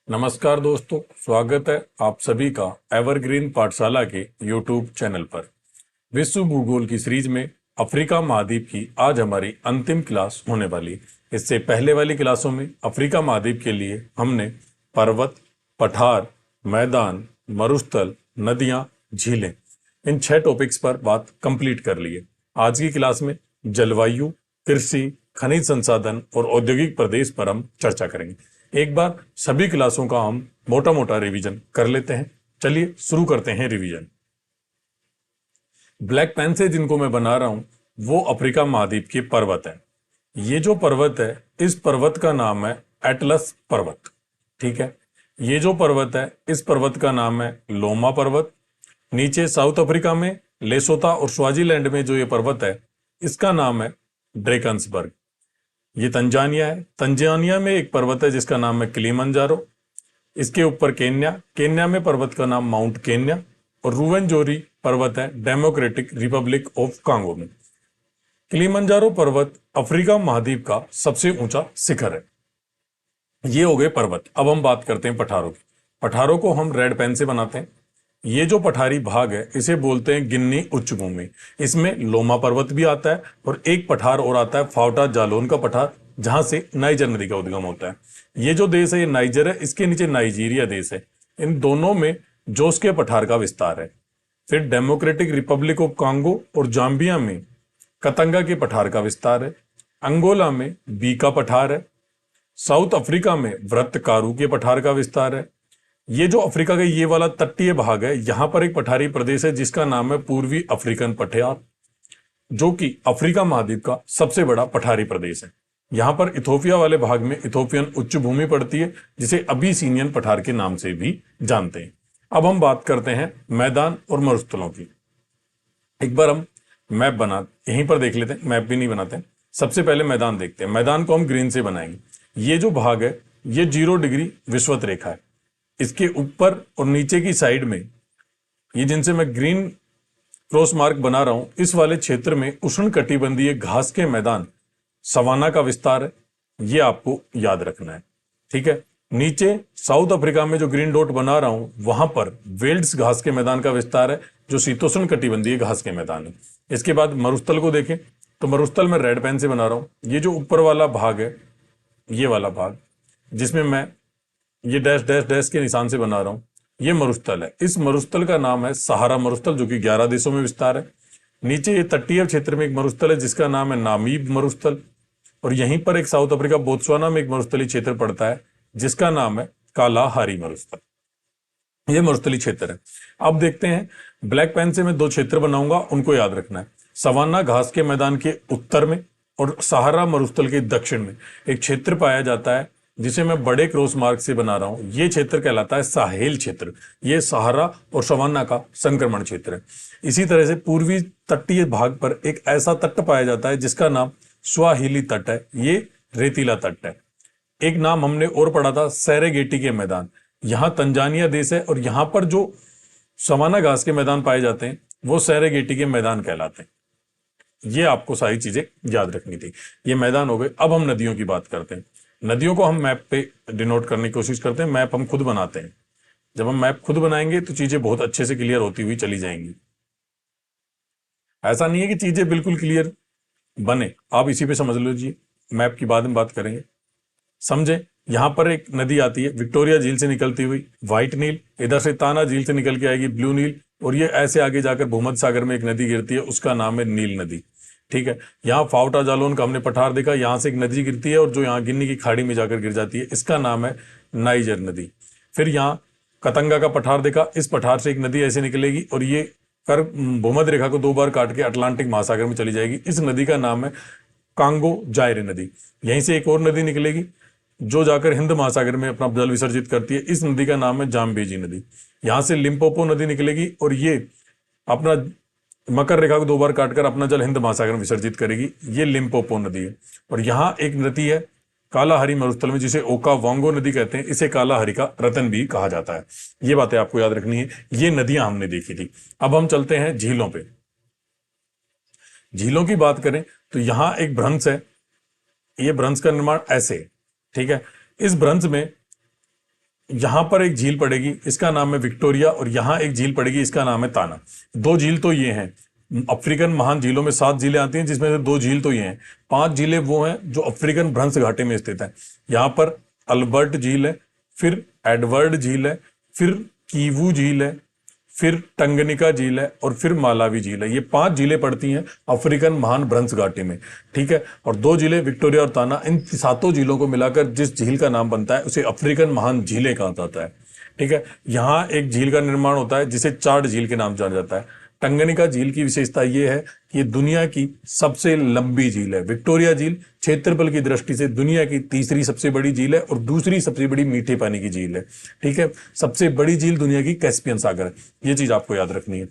नमस्कार दोस्तों, स्वागत है आप सभी का एवरग्रीन पाठशाला के यूट्यूब चैनल पर। विश्व भूगोल की सीरीज में अफ्रीका महाद्वीप की आज हमारी अंतिम क्लास होने वाली। इससे पहले वाली क्लासों में अफ्रीका महाद्वीप के लिए हमने पर्वत, पठार, मैदान, मरुस्थल, नदियां, झीलें, इन 6 टॉपिक्स पर बात कंप्लीट कर ली है। आज की क्लास में जलवायु, कृषि, खनिज संसाधन और औद्योगिक प्रदेश पर हम चर्चा करेंगे। एक बार सभी क्लासों का हम मोटा मोटा रिवीजन कर लेते हैं। चलिए शुरू करते हैं रिवीजन। ब्लैक पेन से जिनको मैं बना रहा हूं वो अफ्रीका महाद्वीप के पर्वत है। ये जो पर्वत है, इस पर्वत का नाम है एटलस पर्वत। ठीक है, ये जो पर्वत है, इस पर्वत का नाम है लोमा पर्वत। नीचे साउथ अफ्रीका में लेसोता और स्वाजीलैंड में जो ये पर्वत है, इसका नाम है ड्रेकन्सबर्ग। ये तंजानिया है। तंजानिया में एक पर्वत है जिसका नाम है किलिमंजारो। इसके ऊपर केन्या, केन्या में पर्वत का नाम माउंट केन्या। और रुवेनजोरी पर्वत है डेमोक्रेटिक रिपब्लिक ऑफ कांगो में। किलिमंजारो पर्वत अफ्रीका महाद्वीप का सबसे ऊंचा शिखर है। ये हो गए पर्वत। अब हम बात करते हैं पठारों की। पठारों को हम रेड पेन से बनाते हैं। ये जो पठारी भाग है इसे बोलते हैं गिन्नी उच्च भूमि। इसमें लोमा पर्वत भी आता है और एक पठार और आता है फाउटा जालोन का पठार, जहां से नाइजर नदी का उद्गम होता है। ये जो देश है ये नाइजर है, इसके नीचे नाइजीरिया देश है। इन दोनों में जोस के पठार का विस्तार है। फिर डेमोक्रेटिक रिपब्लिक ऑफ कांगो और जाम्बिया में कतंगा के पठार का विस्तार है। अंगोला में बी का पठार है। साउथ अफ्रीका में व्रत कारू के पठार का विस्तार है। ये जो अफ्रीका का ये वाला तटीय भाग है, यहां पर एक पठारी प्रदेश है जिसका नाम है पूर्वी अफ्रीकन पठार, जो कि अफ्रीका महाद्वीप का सबसे बड़ा पठारी प्रदेश है। यहां पर इथोपिया वाले भाग में इथोपियन उच्च भूमि पड़ती है, जिसे अबीसिनियन पठार के नाम से भी जानते हैं। अब हम बात करते हैं मैदान और मरुस्थलों की। एक बार हम मैप यहीं पर देख लेते हैं, मैप भी नहीं बनाते हैं। सबसे पहले मैदान देखते हैं। मैदान को हम ग्रीन से बनाएंगे। ये जो भाग है ये 0 डिग्री विषुवत रेखा है। इसके ऊपर और नीचे की साइड में ये जिनसे मैं ग्रीन क्रॉस मार्क बना रहा हूं, इस वाले क्षेत्र में उष्णकटिबंधीय घास के मैदान सवाना का विस्तार है। ये आपको याद रखना है। ठीक है, नीचे साउथ अफ्रीका में जो ग्रीन डॉट बना रहा हूं वहां पर वेल्ड्स घास के मैदान का विस्तार है, जो शीतोष्ण कटिबंधीय घास के मैदान है। इसके बाद मरुस्थल को देखें तो मरुस्थल में रेड पेन से बना रहा हूं। ये जो ऊपर वाला भाग है, ये वाला भाग जिसमें मैं ये डैश डैश डैश के निशान से बना रहा हूं, ये मरुस्थल है। इस मरुस्थल का नाम है सहारा मरुस्थल, जो कि 11 देशों में विस्तार है। नीचे ये तटीय क्षेत्र में एक मरुस्थल है जिसका नाम है नामीब मरुस्थल। और यहीं पर एक साउथ अफ्रीका बोत्सवाना में एक मरुस्थलीय क्षेत्र पड़ता है जिसका नाम है कालाहारी मरुस्थल। ये मरुस्थलीय क्षेत्र है। अब देखते हैं, ब्लैक पेन से मैं 2 क्षेत्र बनाऊंगा, उनको याद रखना है। सवाना घास के मैदान के उत्तर में और सहारा मरुस्थल के दक्षिण में एक क्षेत्र पाया जाता है जिसे मैं बड़े क्रॉस मार्क से बना रहा हूं। यह क्षेत्र कहलाता है साहेल क्षेत्र। यह सहारा और सवाना का संक्रमण क्षेत्र है। इसी तरह से पूर्वी तटीय भाग पर एक ऐसा तट पाया जाता है जिसका नाम स्वाहिली तट है। ये रेतीला तट है। एक नाम हमने और पढ़ा था सेरेगेटी के मैदान। यहां तंजानिया देश है और यहां पर जो सवाना घास के मैदान पाए जाते हैं वो सेरेगेटी के मैदान कहलाते हैं। ये आपको सारी चीजें याद रखनी थी। ये मैदान हो गए। अब हम नदियों की बात करते हैं। नदियों को हम मैप पे डिनोट करने की कोशिश करते हैं। मैप हम खुद बनाते हैं। जब हम मैप खुद बनाएंगे तो चीजें बहुत अच्छे से क्लियर होती हुई चली जाएंगी। ऐसा नहीं है कि चीजें बिल्कुल क्लियर बने, आप इसी पे समझ लीजिए, मैप की बाद में बात करेंगे। समझे, यहां पर एक नदी आती है विक्टोरिया झील से निकलती हुई, व्हाइट नील। इधर से ताना झील से निकल के आएगी ब्लू नील। और ये ऐसे आगे जाकर भूमध्य सागर में एक नदी गिरती है, उसका नाम है नील नदी। ठीक है, यहाँ फाउटा जालोन का हमने पठार देखा। यहां से एक नदी गिरती है और जो यहाँ गिन्नी की खाड़ी में जाकर गिर जाती है, इसका नाम है नाइजर नदी। फिर यहाँ कतंगा का पठार देखा। इस पठार से एक नदी ऐसे निकलेगी और ये कर भूमध्य रेखा को 2 बार काट के अटलांटिक महासागर में चली जाएगी। इस नदी का नाम है कांगो जायरे नदी। यहीं से एक और नदी निकलेगी जो जाकर हिंद महासागर में अपना जल विसर्जित करती है। इस नदी का नाम है जाम्बेजी नदी। यहां से लिम्पोपो नदी निकलेगी और ये अपना मकर रेखा को 2 बार काटकर अपना जल हिंद महासागर में विसर्जित करेगी। ये लिम्पोपो नदी है। और यहां एक नदी है कालाहारी मरुस्थल में जिसे ओका वांगो नदी कहते हैं। इसे कालाहारी का रतन भी कहा जाता है। ये बातें आपको याद रखनी है। ये नदियां हमने देखी थी। अब हम चलते हैं झीलों पे। झीलों की बात करें तो यहां एक भ्रंश है। ये भ्रंश का निर्माण ऐसे, ठीक है, इस भ्रंश में यहां पर एक झील पड़ेगी, इसका नाम है विक्टोरिया, और यहां एक झील पड़ेगी, इसका नाम है ताना। दो झील तो ये हैं। अफ्रीकन महान झीलों में 7 झीलें आती हैं, जिसमें से 2 झील तो ये हैं। 5 झीलें वो हैं जो अफ्रीकन भ्रंश घाटी में स्थित है। यहां पर अल्बर्ट झील है, फिर एडवर्ड झील है, फिर कीवू झील है, फिर टंगनिका झील है, और फिर मालावी झील है। ये 5 झीलें पड़ती हैं अफ्रीकन महान भ्रंश घाटी में, ठीक है। और 2 झीलें विक्टोरिया और ताना, इन 7 झीलों को मिलाकर जिस झील का नाम बनता है उसे अफ्रीकन महान झीलें कहा जाता है, ठीक है। यहाँ एक झील का निर्माण होता है जिसे चाड झील के नाम जाना जाता है। टंगनिका झील की विशेषता यह है कि ये दुनिया की सबसे लंबी झील है। विक्टोरिया झील क्षेत्रफल की दृष्टि से दुनिया की तीसरी सबसे बड़ी झील है और दूसरी सबसे बड़ी मीठे पानी की झील है, ठीक है। सबसे बड़ी झील दुनिया की कैस्पियन सागर है। ये चीज आपको याद रखनी है।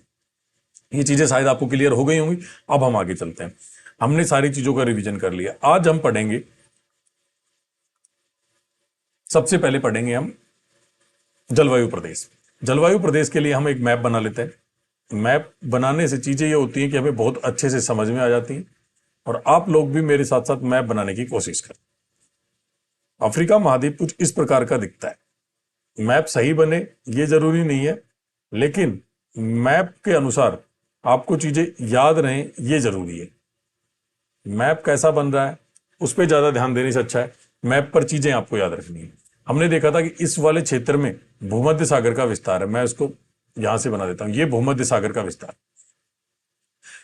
ये चीजें शायद आपको क्लियर हो गई होंगी। अब हम आगे चलते हैं। हमने सारी चीजों का रिवीजन कर लिया। आज हम पढ़ेंगे, सबसे पहले पढ़ेंगे हम जलवायु प्रदेश। जलवायु प्रदेश के लिए हम एक मैप बना लेते हैं। मैप बनाने से चीजें ये होती हैं कि हमें बहुत अच्छे से समझ में आ जाती हैं, और आप लोग भी मेरे साथ साथ मैप बनाने की कोशिश करें। अफ्रीका महाद्वीप कुछ इस प्रकार का दिखता है। मैप सही बने ये जरूरी नहीं है, लेकिन मैप के अनुसार आपको चीजें याद रहें ये जरूरी है। मैप कैसा बन रहा है उस पर ज्यादा ध्यान देने से अच्छा है मैप पर चीजें आपको याद रखनी है। हमने देखा था कि इस वाले क्षेत्र में भूमध्य सागर का विस्तार है। मैं इसको यहां से बना देता हूं, ये भूमध्य सागर का विस्तार।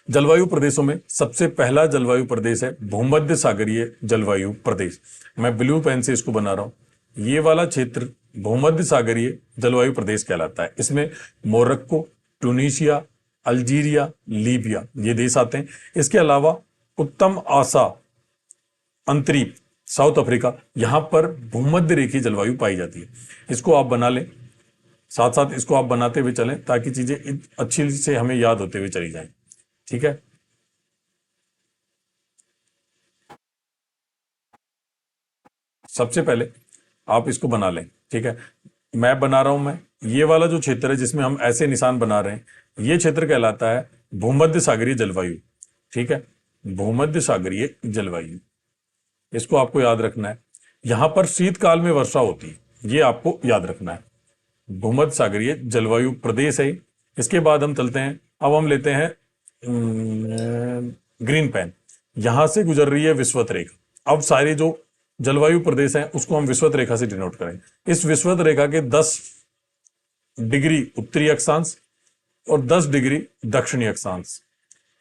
जलवायु प्रदेशों में सबसे पहला जलवायु प्रदेश है भूमध्य सागरीय जलवायु प्रदेश। मैं ब्लू पेन से इसको बना रहा हूं। ये वाला क्षेत्र भूमध्य सागरीय जलवायु प्रदेश कहलाता है। इसमें मोरक्को, ट्यूनीशिया, अल्जीरिया, लीबिया ये देश आते हैं। इसके अलावा उत्तम आसा अंतरीप, साउथ अफ्रीका, यहां पर भूमध्य रेखीय जलवायु पाई जाती है। इसको आप बना लें, साथ साथ इसको आप बनाते हुए चलें ताकि चीजें अच्छी से हमें याद होते हुए चली जाएं, ठीक है। सबसे पहले आप इसको बना लें, ठीक है। मैं बना रहा हूं। मैं ये वाला जो क्षेत्र है जिसमें हम ऐसे निशान बना रहे हैं, ये क्षेत्र कहलाता है भूमध्य सागरीय जलवायु, ठीक है। भूमध्य सागरीय जलवायु, इसको आपको याद रखना है। यहां पर शीतकाल में वर्षा होती है, ये आपको याद रखना है। भूमध्य सागरीय जलवायु प्रदेश है। इसके बाद हम चलते हैं, अब हम लेते हैं ग्रीन पेन। यहां से गुजर रही है विषुवत रेखा। अब सारे जो जलवायु प्रदेश हैं उसको हम विषुवत रेखा से डिनोट करें। इस विषुवत रेखा के 10 डिग्री उत्तरी अक्षांश और 10 डिग्री दक्षिणी अक्षांश,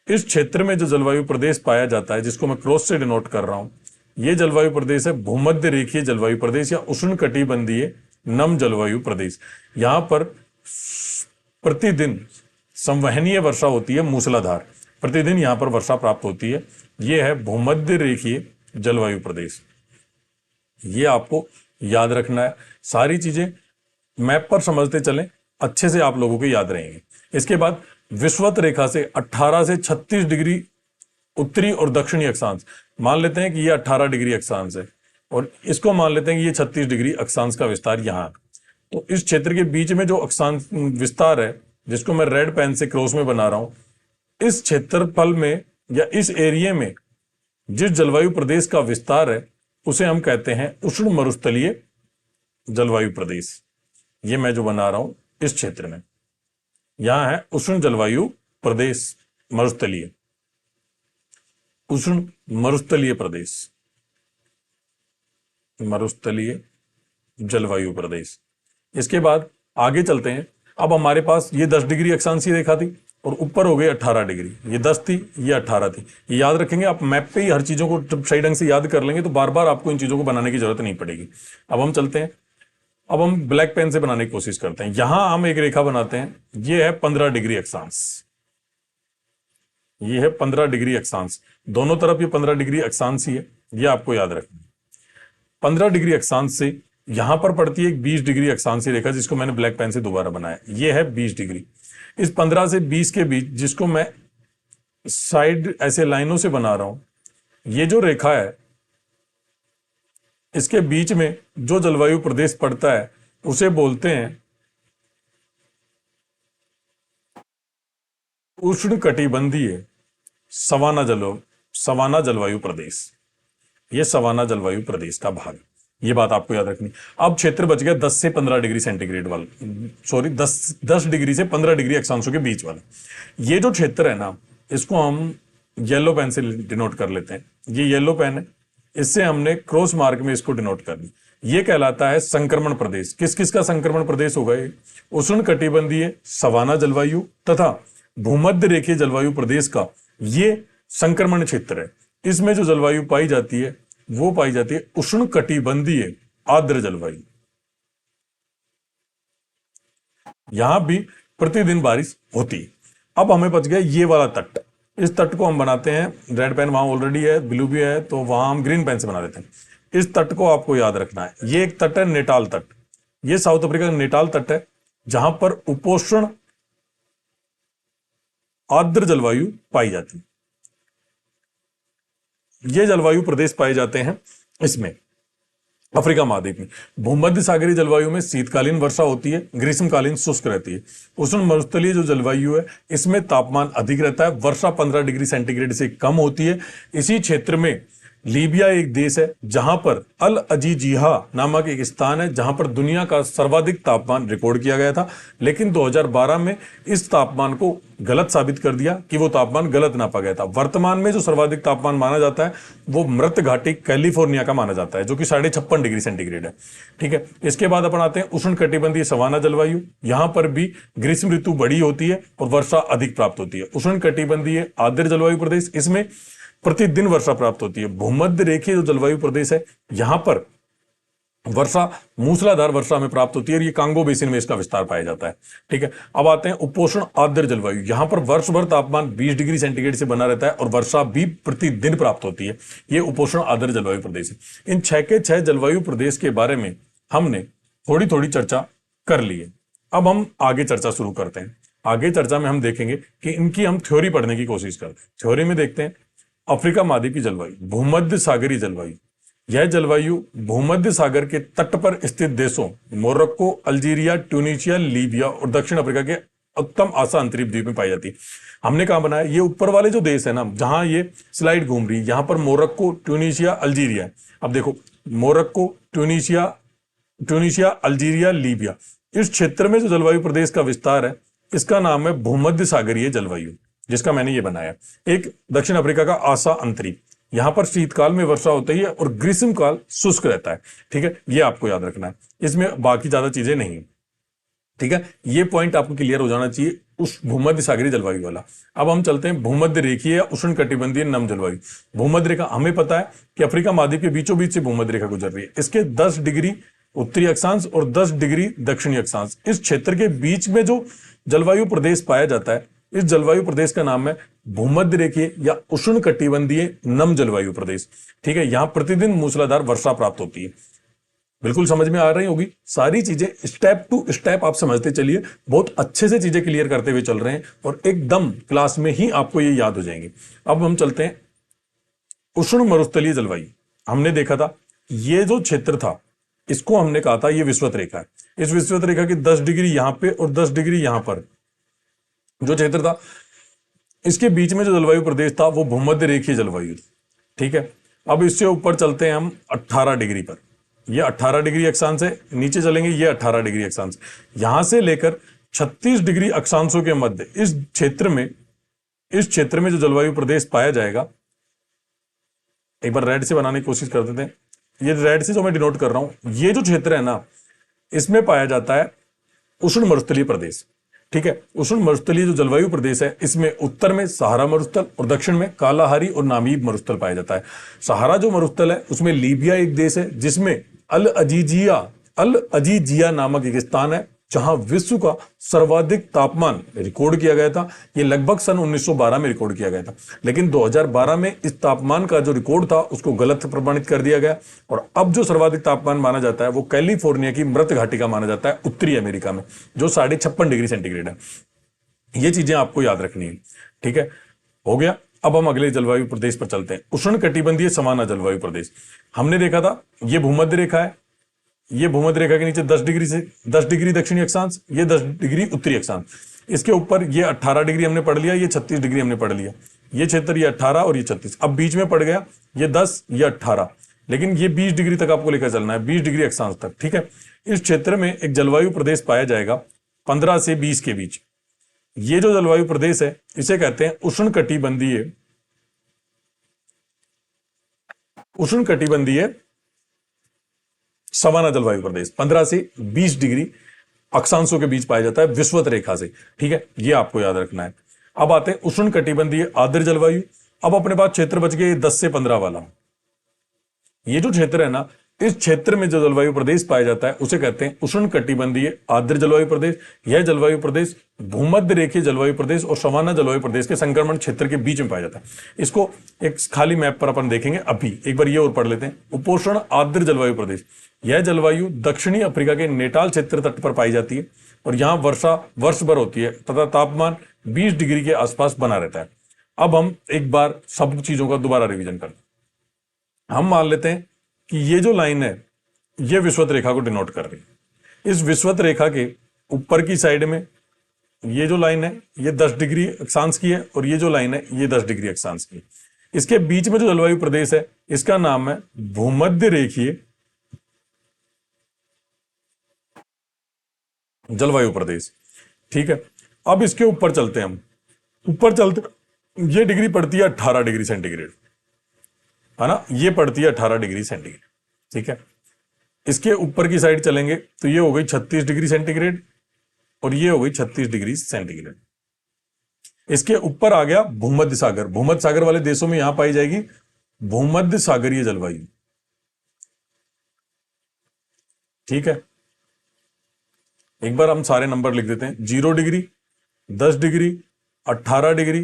इस क्षेत्र में जो जलवायु प्रदेश पाया जाता है, जिसको मैं क्रॉस से डिनोट कर रहा हूं, यह जलवायु प्रदेश है भूमध्य रेखीय जलवायु प्रदेश या उष्णकटिबंधीय नम जलवायु प्रदेश। यहां पर प्रतिदिन संवहनीय वर्षा होती है, मूसलाधार। प्रतिदिन यहां पर वर्षा प्राप्त होती है। यह है भूमध्य रेखीय जलवायु प्रदेश। ये आपको याद रखना है। सारी चीजें मैप पर समझते चलें, अच्छे से आप लोगों को याद रहेंगे। इसके बाद विषुवत रेखा से 18 से 36 डिग्री उत्तरी और दक्षिणी अक्षांश, मान लेते हैं कि ये 18 डिग्री अक्षांश है, और इसको मान लेते हैं कि ये 36 डिग्री अक्षांश का विस्तार यहाँ। तो इस क्षेत्र के बीच में जो अक्षांश विस्तार है, जिसको मैं रेड पेन से क्रॉस में बना रहा हूं, इस क्षेत्रफल में या इस एरिया में जिस जलवायु प्रदेश का विस्तार है उसे हम कहते हैं उष्ण मरुस्थलीय जलवायु प्रदेश। ये मैं जो बना रहा हूं इस क्षेत्र में, यहां है उष्ण जलवायु प्रदेश, मरुस्थलीय, उष्ण मरुस्थलीय प्रदेश, मरुस्थलीय जलवायु प्रदेश। इसके बाद आगे चलते हैं। अब हमारे पास ये 10 डिग्री अक्षांशीय रेखा थी और ऊपर हो गई 18 डिग्री। ये 10 थी, ये 18 थी। ये याद रखेंगे आप, मैप पे ही हर चीजों को जब सही ढंग से याद कर लेंगे तो बार बार आपको इन चीजों को बनाने की जरूरत नहीं पड़ेगी। अब हम चलते हैं, अब हम ब्लैक पेन से बनाने की कोशिश करते हैं। यहां हम एक रेखा बनाते हैं, ये है 15 डिग्री अक्षांश, ये है 15 डिग्री अक्षांश। दोनों तरफ ये 15 डिग्री अक्षांश ही है, ये आपको याद रखना है। 15 डिग्री अक्षांश से यहां पर पड़ती है एक 20 डिग्री अक्षांशीय रेखा, जिसको मैंने ब्लैक पेन से दोबारा बनाया, ये है 20 डिग्री। इस 15 से 20 के बीच, जिसको मैं साइड ऐसे लाइनों से बना रहा हूं, ये जो रेखा है इसके बीच में जो जलवायु प्रदेश पड़ता है उसे बोलते हैं उष्णकटिबंधीय सवाना जलवायु प्रदेश। यह सवाना जलवायु प्रदेश का भाग। ये बात आपको याद रखनी। अब क्षेत्र बच गया 10 से 15 डिग्री सेंटीग्रेड वाला, सॉरी 10 डिग्री से 15 डिग्री अक्षांशों के बीच वाला। ये जो क्षेत्र है ना, इसको हम येलो पेन से डिनोट कर लेते हैं। ये येलो पेन है, इससे हमने क्रॉस मार्क में इसको डिनोट कर दी। ये कहलाता है संक्रमण प्रदेश। किस किस का संक्रमण प्रदेश होगा ये? उष्ण कटिबंधीय सवाना जलवायु तथा भूमध्य रेखीय जलवायु प्रदेश का ये संक्रमण क्षेत्र है। इसमें जो जलवायु पाई जाती है वो पाई जाती है उष्ण कटिबंधीय आर्द्र जलवायु। यहां भी प्रतिदिन बारिश होती है। अब हमें बच गया ये वाला तट। इस तट को हम बनाते हैं, रेड पेन वहां ऑलरेडी है, ब्लू भी है, तो वहां हम ग्रीन पेन से बना देते हैं। इस तट को आपको याद रखना है। ये एक तट है नेटाल तट। ये साउथ अफ्रीका का नेटाल तट है, जहां पर उपोष्ण आर्द्र जलवायु पाई जाती है। ये जलवायु प्रदेश पाए जाते हैं इसमें अफ्रीका महाद्वीप में। भूमध्य सागरीय जलवायु में शीतकालीन वर्षा होती है, ग्रीष्मकालीन शुष्क रहती है। उष्ण मरुस्थलीय जो जलवायु है इसमें तापमान अधिक रहता है, वर्षा 15 डिग्री सेंटीग्रेड से कम होती है। इसी क्षेत्र में लीबिया एक देश है, जहां पर अल अजीजिया नामक एक स्थान है, जहां पर दुनिया का सर्वाधिक तापमान रिकॉर्ड किया गया था। लेकिन 2012 में इस तापमान को गलत साबित कर दिया कि वो तापमान गलत नापा गया था। वर्तमान में जो सर्वाधिक तापमान माना जाता है वो मृत घाटी कैलिफोर्निया का माना जाता है, जो कि 56.5 डिग्री सेंटीग्रेड है। ठीक है, इसके बाद अपन आते हैं उष्ण कटिबंधीय सवाना जलवायु। यहां पर भी ग्रीष्म ऋतु बड़ी होती है और वर्षा अधिक प्राप्त होती है। उष्ण कटिबंधीय आर्द्र जलवायु प्रदेश, इसमें प्रतिदिन वर्षा प्राप्त होती है। भूमध्य रेखीय जो जलवायु प्रदेश है, यहां पर वर्षा मूसलाधार वर्षा में प्राप्त होती है और ये कांगो बेसिन में इसका विस्तार पाया जाता है। ठीक है, अब आते हैं उपोष्ण आर्द्र जलवायु। यहां पर वर्ष भर तापमान 20 डिग्री सेंटीग्रेड से बना रहता है और वर्षा भी प्रतिदिन प्राप्त होती है। ये उपोष्ण आर्द्र जलवायु प्रदेश है। इन 6 के 6 जलवायु प्रदेश के बारे में हमने थोड़ी थोड़ी चर्चा कर ली है। अब हम आगे चर्चा शुरू करते हैं। आगे चर्चा में हम देखेंगे कि इनकी हम थ्योरी पढ़ने की कोशिश करते हैं। थ्योरी में देखते हैं अफ्रीका महाद्वीप की जलवायु, भूमध्य सागरीय जलवायु। यह जलवायु भूमध्य सागर के तट पर स्थित देशों मोरक्को, अल्जीरिया, ट्यूनीशिया, लीबिया और दक्षिण अफ्रीका के उत्तम आसा अंतरीप द्वीप में पाई जाती है। हमने कहा बनाया, ये ऊपर वाले जो देश है ना, जहां ये स्लाइड घूम रही है, यहां पर मोरक्को, ट्यूनीशिया, अल्जीरिया है। अब देखो, मोरक्को, ट्यूनीशिया, अल्जीरिया, लीबिया, इस क्षेत्र में जो जलवायु प्रदेश का विस्तार है इसका नाम है भूमध्य सागरीय जलवायु, जिसका मैंने ये बनाया। एक दक्षिण अफ्रीका का आसा अंतरीप, यहां पर शीतकाल में वर्षा होती है और ग्रीष्मकाल शुष्क रहता है। ठीक है, ये आपको याद रखना है, इसमें बाकी ज्यादा चीजें नहीं है। ठीक है, ये पॉइंट आपको क्लियर हो जाना चाहिए उस भूमध्य सागरीय जलवायु वाला। अब हम चलते हैं भूमध्य रेखीय या उष्ण कटिबंधीय नम जलवायु। भूमध्य रेखा, हमें पता है कि अफ्रीका महाद्वीप के बीचों बीच से भूमध्य रेखा गुजर रही है। इसके 10 डिग्री उत्तरी अक्षांश और 10 डिग्री दक्षिणी अक्षांश, इस क्षेत्र के बीच में जो जलवायु प्रदेश पाया जाता है, इस जलवायु प्रदेश का नाम है भूमध्य रेखीय या उष्ण कटिबंधीय नम जलवायु प्रदेश। ठीक है, यहां प्रतिदिन मूसलाधार वर्षा प्राप्त होती है। बिल्कुल समझ में आ रही होगी सारी चीजें, स्टेप टू स्टेप आप समझते चलिए। बहुत अच्छे से चीजें क्लियर करते हुए चल रहे हैं और एकदम क्लास में ही आपको ये याद हो जाएंगे। अब हम चलते हैं उष्ण मरुस्थलीय जलवायु। हमने देखा था ये जो क्षेत्र था इसको हमने कहा था ये विषुवत रेखा है। इस विषुवत रेखा की 10 डिग्री यहां पे और 10 डिग्री यहां पर जो क्षेत्र था, इसके बीच में जो जलवायु प्रदेश था वो भूमध्य रेखीय जलवायु। ठीक है, अब इससे ऊपर चलते हैं हम 18 डिग्री पर। ये 18 डिग्री अक्षांश है, नीचे चलेंगे ये 18 डिग्री अक्षांश। यहां से लेकर 36 डिग्री अक्षांशों के मध्य इस क्षेत्र में जो जलवायु प्रदेश पाया जाएगा, एक बार रेड से बनाने की कोशिश कर देते हैं। ये रेड से जो मैं डिनोट कर रहा हूं, ये जो क्षेत्र है ना, इसमें पाया जाता है उष्ण मरुस्थलीय प्रदेश। ठीक है, उष्ण मरुस्थलीय जो जलवायु प्रदेश है, इसमें उत्तर में सहारा मरुस्थल और दक्षिण में कालाहारी और नामीब मरुस्थल पाया जाता है। सहारा जो मरुस्थल है उसमें लीबिया एक देश है, जिसमें अल अजीजिया नामक एक स्थान है, जहां विश्व का सर्वाधिक तापमान रिकॉर्ड किया गया था। यह लगभग सन 1912 में रिकॉर्ड किया गया था, लेकिन 2012 में इस तापमान का जो रिकॉर्ड था उसको गलत प्रमाणित कर दिया गया और अब जो सर्वाधिक तापमान माना जाता है वो कैलिफोर्निया की मृत घाटी का माना जाता है, उत्तरी अमेरिका में, जो 56.5 डिग्री सेंटीग्रेड है। ये चीजें आपको याद रखनी है। ठीक है, हो गया। अब हम अगले जलवायु प्रदेश पर चलते हैं, उष्ण कटिबंधीय सवाना जलवायु प्रदेश। हमने देखा था ये भूमध्य रेखा है, ये भूमध्य रेखा के नीचे 10 डिग्री दक्षिणी अक्षांश, ये 10 डिग्री उत्तरी अक्षांश। इसके ऊपर ये 18 डिग्री हमने पढ़ लिया, ये 36 डिग्री हमने पढ़ लिया। ये क्षेत्र ये 18 और ये 36। अब बीच में पड़ गया ये 10, ये 18, लेकिन ये 20 डिग्री तक आपको लेकर चलना है, 20 डिग्री अक्षांश तक, ठीक है। इस क्षेत्र में एक जलवायु प्रदेश पाया जाएगा 15 से 20 के बीच। ये जो जलवायु प्रदेश है इसे कहते हैं उष्णकटिबंधीय सवाना जलवायु प्रदेश। 15 से 20 डिग्री अक्षांशों के बीच पाया जाता है विषुवत रेखा से, ठीक है, ये आपको याद रखना है। अब आते हैं उष्णकटिबंधीय आर्द्र जलवायु। अब अपने पास क्षेत्र बच गए 10 से 15 वाला। ये जो क्षेत्र है ना, इस क्षेत्र में जो जलवायु प्रदेश पाया जाता है उसे कहते हैं उष्णकटिबंधीय आर्द्र जलवायु प्रदेश। यह जलवायु प्रदेश भूमध्य रेखीय जलवायु प्रदेश और सवाना जलवायु प्रदेश के संक्रमण क्षेत्र के बीच में पाया जाता है। इसको एक खाली मैप पर अपन देखेंगे अभी, एक बार ये और पढ़ लेते हैं। उपोष्ण आर्द्र जलवायु प्रदेश, यह जलवायु दक्षिणी अफ्रीका के नेटाल क्षेत्र तट पर पाई जाती है और यहां वर्षा वर्ष भर होती है तथा तापमान 20 डिग्री के आसपास बना रहता है। अब हम एक बार सब चीजों का दोबारा रिवीजन करते हैं। हम मान लेते हैं कि ये जो लाइन है ये विषुवत रेखा को डिनोट कर रही है। इस विषुवत रेखा के ऊपर की साइड में ये जो लाइन है ये 10 डिग्री अक्षांश की है और ये जो लाइन है ये 10 डिग्री अक्षांश की है। इसके बीच में जो जलवायु प्रदेश है इसका नाम है भूमध्य रेखीय जलवायु प्रदेश, ठीक है। अब इसके ऊपर चलते हैं हम, ऊपर चलते ये डिग्री पड़ती है 18 डिग्री सेंटीग्रेड, है ना, ये पड़ती है 18 डिग्री सेंटीग्रेड, ठीक है। इसके ऊपर की साइड चलेंगे तो ये हो गई 36 डिग्री सेंटीग्रेड और ये हो गई 36 डिग्री सेंटीग्रेड। इसके ऊपर आ गया भूमध्य सागर। भूमध्य सागर वाले देशों में यहां पाई जाएगी भूमध्य सागरीय जलवायु, ठीक है। एक बार हम सारे नंबर लिख देते हैं, 0 degree, 10 degree, 18 degree,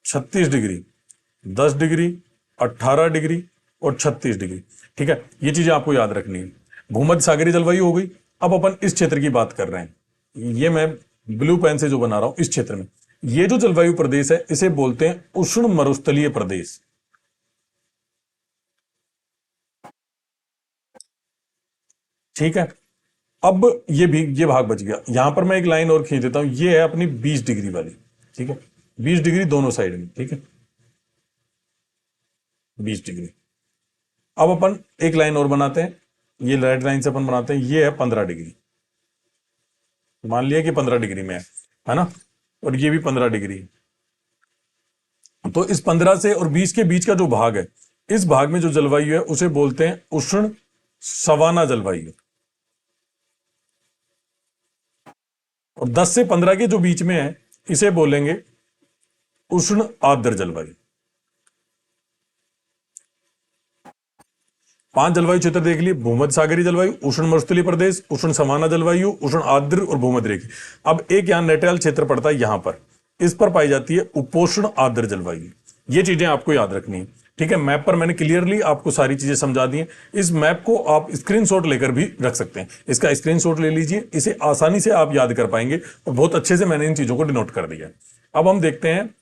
36 degree, 10 degree, 18 degree और 36 डिग्री, ठीक है। ये चीजें आपको याद रखनी है। भूमध्य सागरीय जलवायु हो गई। अब अपन इस क्षेत्र की बात कर रहे हैं, ये मैं ब्लू पेन से जो बना रहा हूं, इस क्षेत्र में ये जो जलवायु प्रदेश है इसे बोलते हैं उष्ण मरुस्थलीय प्रदेश, ठीक है। अब ये भाग बच गया। यहां पर मैं एक लाइन और खींच देता हूं, ये है अपनी 20 डिग्री वाली, ठीक है, 20 डिग्री दोनों साइड में, ठीक है, 20 डिग्री। अब अपन एक लाइन और बनाते हैं, ये रेड लाइन से अपन बनाते हैं, ये है 15 डिग्री, मान लिया कि 15 डिग्री में है ना, और ये भी 15 डिग्री। तो इस 15 से और 20 के बीच का जो भाग है, इस भाग में जो जलवायु है उसे बोलते हैं उष्ण सवाना जलवायु। और 10 से 15 के जो बीच में है इसे बोलेंगे उष्ण आर्द्र जलवायु। 5 जलवायु क्षेत्र देख लिए, भूमध्य सागरीय जलवायु, उष्ण मरुस्थलीय प्रदेश, उष्ण सवाना जलवायु, उष्ण आर्द्र और भूमध्य रेखीय। अब एक यहां नेटाल क्षेत्र पड़ता है, यहां पर इस पर पाई जाती है उपोष्ण आर्द्र जलवायु। ये चीजें आपको याद रखनी है, ठीक है। मैप पर मैंने क्लियरली आपको सारी चीजें समझा दी हैं। इस मैप को आप स्क्रीनशॉट लेकर भी रख सकते हैं, इसका स्क्रीनशॉट ले लीजिए, इसे आसानी से आप याद कर पाएंगे और बहुत अच्छे से मैंने इन चीजों को डिनोट कर दिया। अब हम देखते हैं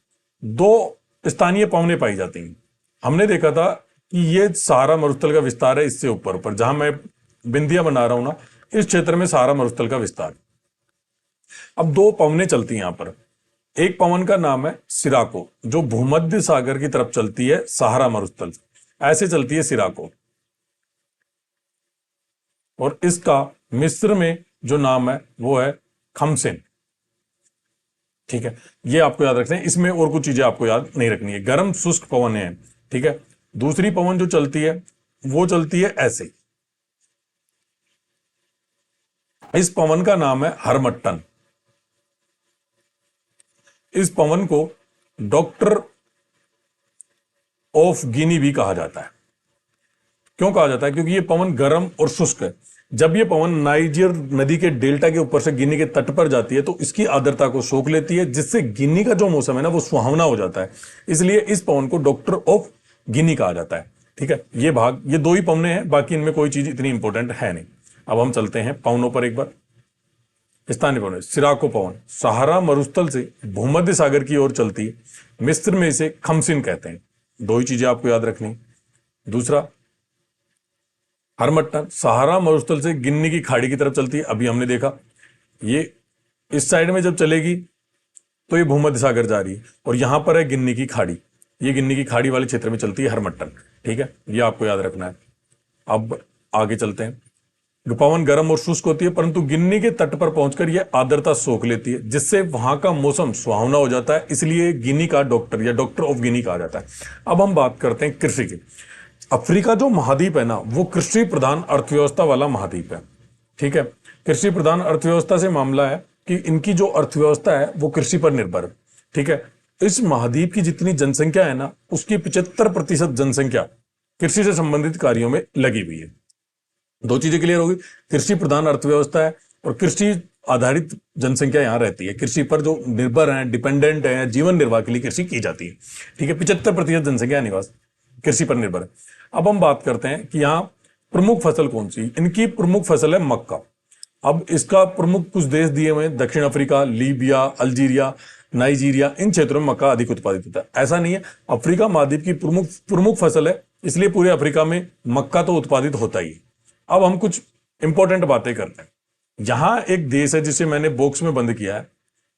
2 स्थानीय पवनें पाई जाती हैं। हमने देखा था कि ये सहारा मरुस्थल का विस्तार है, इससे ऊपर ऊपर जहां मैं बिंदियां बना रहा हूं ना, इस क्षेत्र में सहारा मरुस्थल का विस्तार। अब 2 पवनें चलती हैं यहां पर। एक पवन का नाम है सिराको, जो भूमध्य सागर की तरफ चलती है सहारा मरुस्थल, ऐसे चलती है सिराको। और इसका मिस्र में जो नाम है वो है खमसेन, ठीक है। ये आपको याद रखना है। इसमें और कुछ चीजें आपको याद नहीं रखनी है। गर्म शुष्क पवन है, ठीक है। दूसरी पवन जो चलती है वो चलती है ऐसे, इस पवन का नाम है हरमट्टन। इस पवन को डॉक्टर ऑफ गिनी भी कहा जाता है। क्यों कहा जाता है? क्योंकि ये पवन गर्म और शुष्क है। जब ये पवन नाइजर नदी के डेल्टा के ऊपर से गिनी के तट पर जाती है तो इसकी आर्द्रता को सोख लेती है, जिससे गिनी का जो मौसम है ना वो सुहावना हो जाता है। इसलिए इस पवन को डॉक्टर ऑफ गिनी कहा जाता है, ठीक है। ये भाग, ये 2 ही पवनें हैं, बाकी इनमें कोई चीज इतनी इंपॉर्टेंट है नहीं। अब हम चलते हैं पवनों पर एक बार। स्थानीय पवन, सिराको पवन सहारा मरुस्थल से भूमध्य सागर की ओर चलती है। मिस्र में इसे खमसिन कहते हैं। 2 ही चीजें आपको याद रखनी। दूसरा हरमट्टन सहारा मरुस्थल से गिन्नी की खाड़ी की तरफ चलती है। अभी हमने देखा ये इस साइड में जब चलेगी तो ये भूमध्य सागर जा रही है और यहां पर है गिन्नी की खाड़ी। ये गिन्नी की खाड़ी वाले क्षेत्र में चलती है हरमट्टन, ठीक है। ये आपको याद रखना है। अब आगे चलते हैं। पवन गर्म और शुष्क होती है, परंतु गिन्नी के तट पर पहुंचकर यह आर्द्रता सोख लेती है, जिससे वहां का मौसम सुहावना हो जाता है, इसलिए गिनी का डॉक्टर या डॉक्टर ऑफ गिनी कहा जाता है। अब हम बात करते हैं कृषि की। अफ्रीका जो महाद्वीप है ना, वो कृषि प्रधान अर्थव्यवस्था वाला महाद्वीप है। ठीक है, कृषि प्रधान अर्थव्यवस्था से मामला है कि इनकी जो अर्थव्यवस्था है वो कृषि पर निर्भर है। ठीक है, इस महाद्वीप की जितनी जनसंख्या है ना, उसकी 75% जनसंख्या कृषि से संबंधित कार्यों में लगी हुई है। दो चीजें क्लियर होगी, कृषि प्रधान अर्थव्यवस्था है और कृषि आधारित जनसंख्या यहां रहती है, कृषि पर जो निर्भर है, डिपेंडेंट है, जीवन निर्वाह के लिए कृषि की जाती है। ठीक है, 75% जनसंख्या निवास कृषि पर निर्भर है। अब हम बात करते हैं कि यहाँ प्रमुख फसल कौन सी। इनकी प्रमुख फसल है मक्का। अब इसका प्रमुख कुछ देश दिए हुए हैं, दक्षिण अफ्रीका, लीबिया, अल्जीरिया, नाइजीरिया, इन क्षेत्रों में मक्का अधिक उत्पादित होता है। ऐसा नहीं है, अफ्रीका महाद्वीप की प्रमुख प्रमुख फसल है, इसलिए पूरे अफ्रीका में मक्का तो उत्पादित होता ही है। अब हम कुछ इंपॉर्टेंट बातें करते हैं। यहां एक देश है जिसे मैंने बॉक्स में बंद किया है,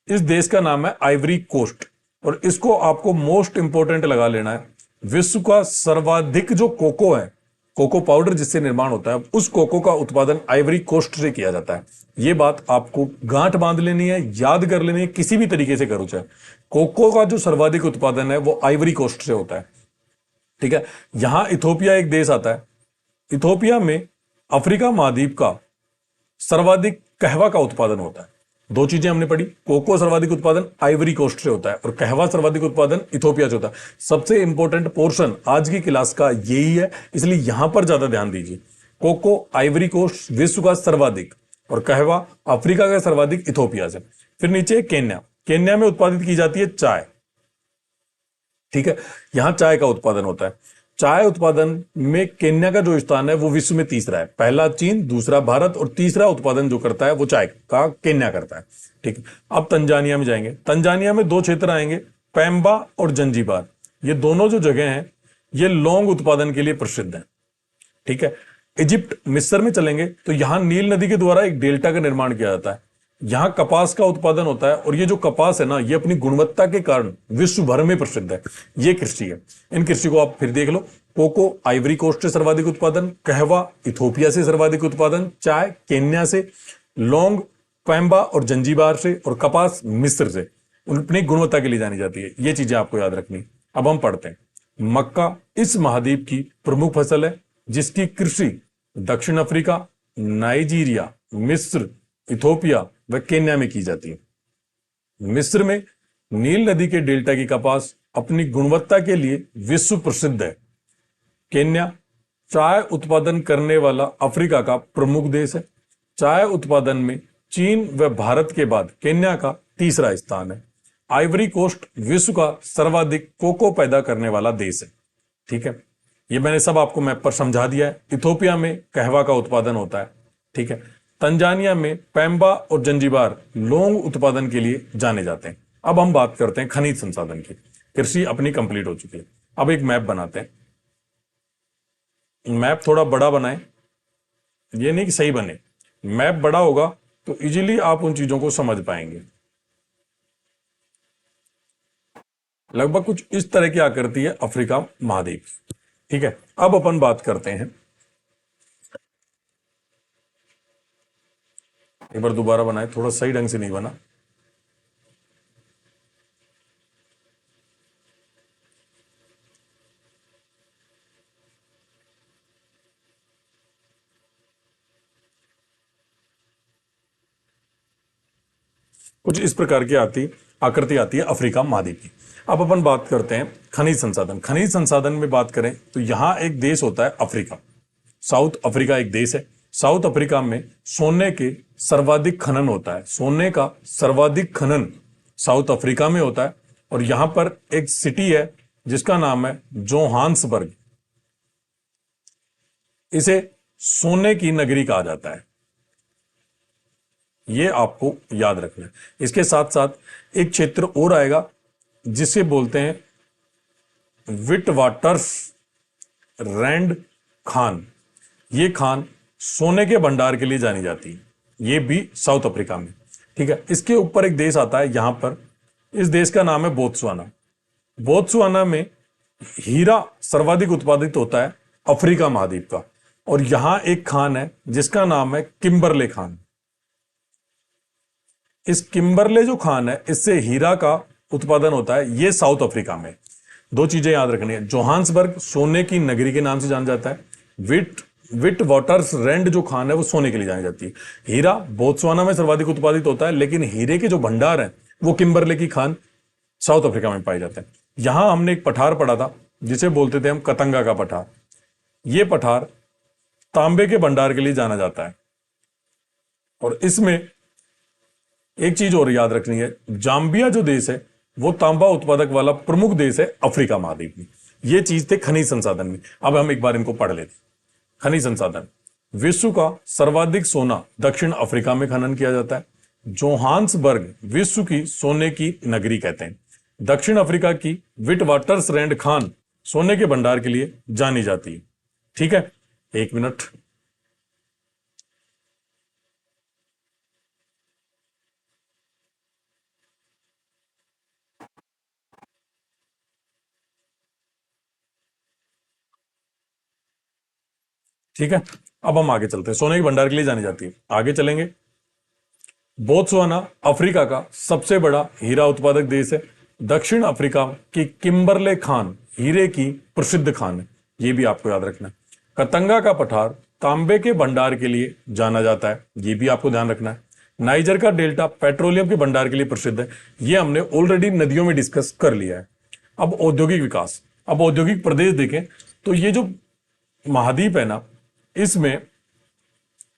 इस देश का नाम है आइवरी कोस्ट, और इसको आपको मोस्ट इंपॉर्टेंट लगा लेना है। विश्व का सर्वाधिक जो कोको है, कोको पाउडर जिससे निर्माण होता है, उस कोको का उत्पादन आइवरी कोस्ट से किया जाता है। यह बात आपको गांठ बांध लेनी है, याद कर लेनी है, किसी भी तरीके से करो चाहे। कोको का जो सर्वाधिक उत्पादन है वो आइवरी कोस्ट से होता है। ठीक है, यहां इथोपिया एक देश आता है। इथोपिया में अफ्रीका महाद्वीप का सर्वाधिक कहवा का उत्पादन होता है। दो चीजें हमने पढ़ी, कोको सर्वाधिक उत्पादन आइवरी कोस्ट से होता है और कहवा सर्वाधिक उत्पादन इथोपिया से होता है। सबसे इंपॉर्टेंट पोर्शन आज की क्लास का यही है, इसलिए यहां पर ज्यादा ध्यान दीजिए। कोको आइवरी कोस्ट विश्व का सर्वाधिक और कहवा अफ्रीका का सर्वाधिक इथोपिया से। फिर नीचे केन्या, केन्या में उत्पादित की जाती है चाय। ठीक है, यहां चाय का उत्पादन होता है। चाय उत्पादन में केन्या का जो स्थान है वो विश्व में तीसरा है। पहला चीन, दूसरा भारत और तीसरा उत्पादन जो करता है वो चाय का केन्या करता है। ठीक है, अब तंजानिया में जाएंगे। तंजानिया में दो क्षेत्र आएंगे, पेम्बा और जंजीबार। ये दोनों जो जगह हैं ये लौंग उत्पादन के लिए प्रसिद्ध है। ठीक है, इजिप्ट मिस्र में चलेंगे तो यहां नील नदी के द्वारा एक डेल्टा का निर्माण किया जाता है। यहां कपास का उत्पादन होता है और ये जो कपास है ना, ये अपनी गुणवत्ता के कारण विश्व भर में प्रसिद्ध है। ये कृषि है। इन कृषि को आप फिर देख लो, कोको आइवरी कोस्ट से सर्वाधिक उत्पादन, कहवा इथोपिया से सर्वाधिक उत्पादन, चाय केन्या से, लौंग पेम्बा और जंजीबार से, और कपास मिस्र से। अपनी गुणवत्ता के लिए जानी जाती है। ये चीजें आपको याद रखनी। अब हम पढ़ते हैं। मक्का इस महाद्वीप की प्रमुख फसल है, जिसकी कृषि दक्षिण अफ्रीका, नाइजीरिया, मिस्र, इथोपिया व केन्या में की जाती है। मिस्र में नील नदी के डेल्टा की कपास अपनी गुणवत्ता के लिए विश्व प्रसिद्ध है। केन्या चाय उत्पादन करने वाला अफ्रीका का प्रमुख देश है। चाय उत्पादन में चीन व भारत के बाद केन्या का तीसरा स्थान है। आइवरी कोस्ट विश्व का सर्वाधिक कोको पैदा करने वाला देश है। ठीक है, ये मैंने सब आपको मैप पर समझा दिया है। इथोपिया में कहवा का उत्पादन होता है। ठीक है, तंजानिया में पेम्बा और जंजीबार लौंग उत्पादन के लिए जाने जाते हैं। अब हम बात करते हैं खनिज संसाधन की। कृषि अपनी कंप्लीट हो चुकी है। अब एक मैप बनाते हैं। मैप थोड़ा बड़ा बनाएं, ये नहीं कि सही बने, मैप बड़ा होगा तो इजीली आप उन चीजों को समझ पाएंगे। लगभग कुछ इस तरह की आकृति है अफ्रीका महाद्वीप। ठीक है, अब अपन बात करते हैं, एक बार दोबारा बनाए, थोड़ा सही ढंग से नहीं बना। कुछ इस प्रकार की आकृति आती है अफ्रीका महाद्वीप की। अब अपन बात करते हैं खनिज संसाधन। खनिज संसाधन में बात करें तो यहां एक देश होता है अफ्रीका। साउथ अफ्रीका एक देश है। साउथ अफ्रीका में सोने के सर्वाधिक खनन होता है। सोने का सर्वाधिक खनन साउथ अफ्रीका में होता है और यहां पर एक सिटी है जिसका नाम है जोहान्सबर्ग। इसे सोने की नगरी कहा जाता है। यह आपको याद रखना है। इसके साथ साथ एक क्षेत्र और आएगा जिसे बोलते हैं विटवाटर्स रैंड खान। ये खान सोने के भंडार के लिए जानी जाती है। ये भी साउथ अफ्रीका में। ठीक है, इसके ऊपर एक देश आता है यहां पर, इस देश का नाम है बोत्सवाना। बोत्सवाना में हीरा सर्वाधिक उत्पादित होता है अफ्रीका महाद्वीप का। और यहां एक खान है जिसका नाम है किम्बरले खान। इस किम्बरले जो खान है, इससे हीरा का उत्पादन होता है, ये साउथ अफ्रीका में। दो चीजें याद रखनी है, जोहान्सबर्ग सोने की नगरी के नाम से जाना जाता है। विट वाटर्स रैंड जो खान है वो सोने के लिए जानी जाती है। हीरा बोत्सवाना में सर्वाधिक उत्पादित होता है, लेकिन हीरे के जो भंडार हैं वो किम्बरले की खान साउथ अफ्रीका में पाए जाते हैं। यहां हमने एक पठार पढ़ा था जिसे बोलते थे हम कतंगा का पठार। यह पठार तांबे के भंडार के लिए जाना जाता है। और इसमें एक चीज और याद रखनी है, जाम्बिया जो देश है वो तांबा उत्पादक वाला प्रमुख देश है अफ्रीका महाद्वीप में। ये चीज थे खनिज संसाधन में। अब हम एक बार इनको पढ़ लेते। खनिज संसाधन, विश्व का सर्वाधिक सोना दक्षिण अफ्रीका में खनन किया जाता है। जोहान्सबर्ग विश्व की सोने की नगरी कहते हैं। दक्षिण अफ्रीका की विटवाटरसरैंड खान सोने के भंडार के लिए जानी जाती है। ठीक है, एक मिनट। ठीक है, अब हम आगे चलते हैं। सोने के भंडार के लिए जानी जाती है, आगे चलेंगे। बोत्सवाना अफ्रीका का सबसे बड़ा हीरा उत्पादक देश है। दक्षिण अफ्रीका की किम्बरले खान हीरे की प्रसिद्ध खान है, यह भी आपको याद रखना है। कतंगा का पठार तांबे के भंडार के लिए जाना जाता है, यह भी आपको ध्यान रखना है। नाइजर का डेल्टा पेट्रोलियम के भंडार के लिए प्रसिद्ध है, यह हमने ऑलरेडी नदियों में डिस्कस कर लिया है। अब औद्योगिक विकास, अब औद्योगिक प्रदेश देखें तो ये जो महाद्वीप है ना, इसमें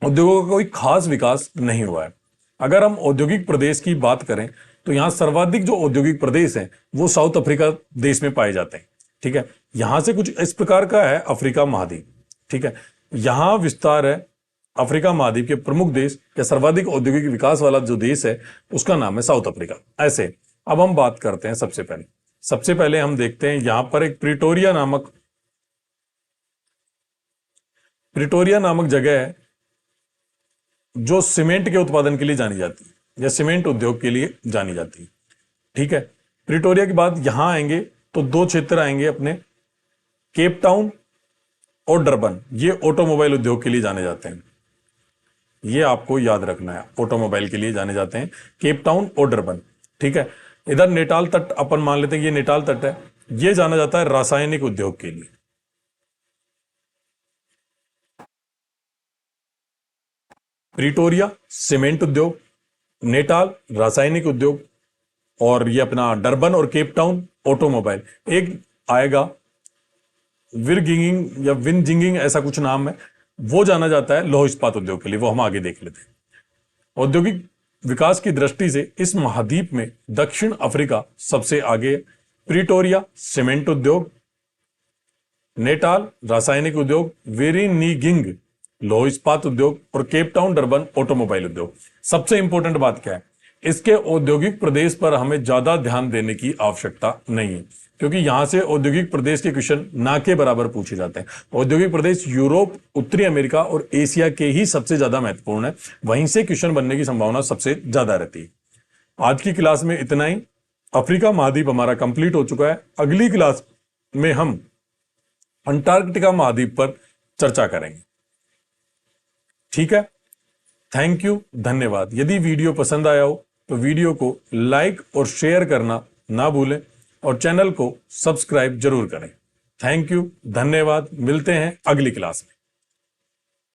उद्योगों का कोई खास विकास नहीं हुआ है। अगर हम औद्योगिक प्रदेश की बात करें तो यहां सर्वाधिक जो औद्योगिक प्रदेश हैं वो साउथ अफ्रीका देश में पाए जाते हैं। ठीक है, यहां से कुछ इस प्रकार का है अफ्रीका महाद्वीप। ठीक है, यहां विस्तार है अफ्रीका महाद्वीप के प्रमुख देश या सर्वाधिक औद्योगिक विकास वाला जो देश है उसका नाम है साउथ अफ्रीका। ऐसे अब हम बात करते हैं सबसे पहले हम देखते हैं यहां पर एक प्रिटोरिया नामक जगह है जो सीमेंट के उत्पादन के लिए जानी जाती है या सीमेंट उद्योग के लिए जानी जाती है। ठीक है, प्रिटोरिया के बाद यहां आएंगे तो दो क्षेत्र आएंगे अपने, केप टाउन और डरबन। ये ऑटोमोबाइल उद्योग के लिए जाने जाते हैं, ये आपको याद रखना है, ऑटोमोबाइल के लिए जाने जाते हैं केप टाउन और डरबन। ठीक है, इधर नेटाल तट अपन मान लेते हैं, ये नेटाल तट है, ये जाना जाता है रासायनिक उद्योग के लिए। प्रिटोरिया सीमेंट उद्योग, नेटाल रासायनिक उद्योग, और ये अपना डरबन और केप टाउन ऑटोमोबाइल। एक आएगा विरगिंगिंग या विनजिंगिंग, ऐसा कुछ नाम है, वो जाना जाता है लौह इस्पात उद्योग के लिए, वो हम आगे देख लेते हैं। औद्योगिक विकास की दृष्टि से इस महाद्वीप में दक्षिण अफ्रीका सबसे आगे। प्रिटोरिया सीमेंट उद्योग, नेटाल रासायनिक उद्योग, वेरिनिगिंग लौह इस्पात उद्योग, और केप टाउन डरबन ऑटोमोबाइल उद्योग। सबसे इंपॉर्टेंट बात क्या है, इसके औद्योगिक प्रदेश पर हमें ज्यादा ध्यान देने की आवश्यकता नहीं है, क्योंकि यहां से औद्योगिक प्रदेश के क्वेश्चन ना के बराबर पूछे जाते हैं। औद्योगिक प्रदेश यूरोप, उत्तरी अमेरिका और एशिया के ही सबसे ज्यादा महत्वपूर्ण है, वहीं से क्वेश्चन बनने की संभावना सबसे ज्यादा रहती है। आज की क्लास में इतना ही। अफ्रीका महाद्वीप हमारा कंप्लीट हो चुका है। अगली क्लास में हम अंटार्कटिका महाद्वीप पर चर्चा करेंगे। ठीक है, थैंक यू, धन्यवाद। यदि वीडियो पसंद आया हो तो वीडियो को लाइक और शेयर करना ना भूलें और चैनल को सब्सक्राइब जरूर करें। थैंक यू, धन्यवाद। मिलते हैं अगली क्लास में।